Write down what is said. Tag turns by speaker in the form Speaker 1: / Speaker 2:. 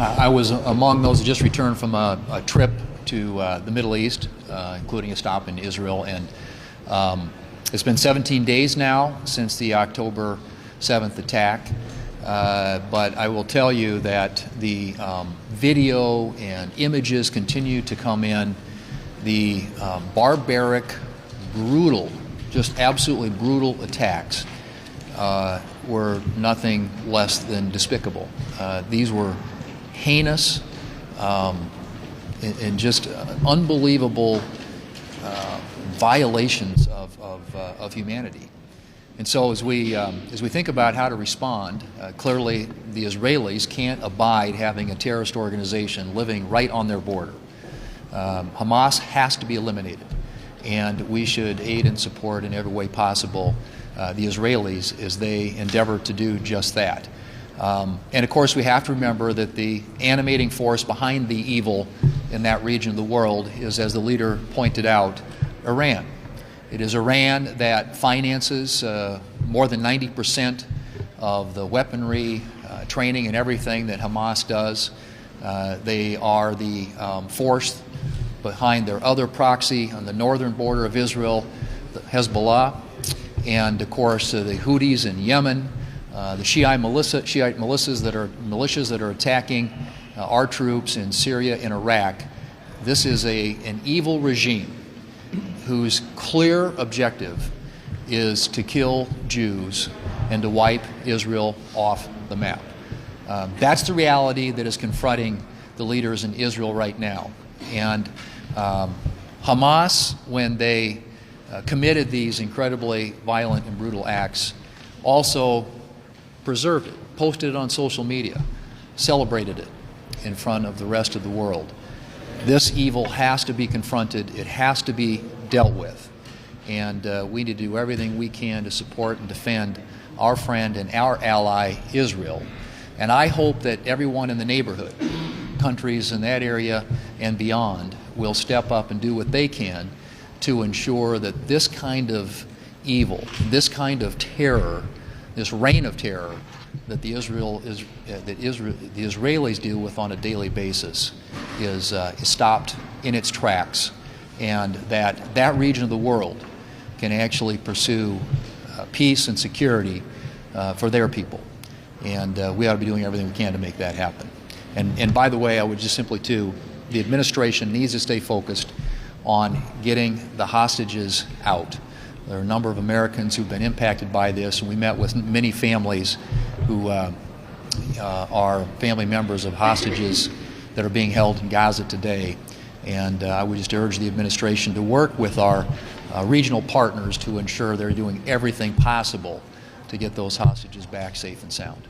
Speaker 1: I was among those that just returned from a trip to the Middle East, including a stop in Israel, and it's been 17 days now since the October 7th attack, but I will tell you that the video and images continue to come in. The barbaric, brutal, just absolutely brutal attacks were nothing less than despicable. These were heinous and just unbelievable violations of humanity. And so as we think about how to respond, clearly the Israelis can't abide having a terrorist organization living right on their border. Hamas has to be eliminated, and we should aid and support in every way possible the Israelis as they endeavor to do just that. And of course we have to remember that the animating force behind the evil in that region of the world is, as the leader pointed out, Iran. It is Iran that finances more than 90% of the weaponry, training, and everything that Hamas does. They are the force behind their other proxy on the northern border of Israel, the Hezbollah, and of course the Houthis in Yemen, the Shiite militias that are attacking our troops in Syria and Iraq. This is an evil regime whose clear objective is to kill Jews and to wipe Israel off the map. That's the reality that is confronting the leaders in Israel right now. And Hamas, when they committed these incredibly violent and brutal acts, also preserved it, posted it on social media, celebrated it in front of the rest of the world. This evil has to be confronted. It has to be dealt with. And we need to do everything we can to support and defend our friend and our ally, Israel. And I hope that everyone in the neighborhood, countries in that area and beyond, will step up and do what they can to ensure that this kind of evil, this kind of terror, this reign of terror that the Israelis deal with on a daily basis is stopped in its tracks, and that region of the world can actually pursue peace and security for their people. And we ought to be doing everything we can to make that happen. And by the way, I would just simply too, the administration needs to stay focused on getting the hostages out. There are a number of Americans who've been impacted by this, and we met with many families who are family members of hostages that are being held in Gaza today. And I would just urge the administration to work with our regional partners to ensure they're doing everything possible to get those hostages back safe and sound.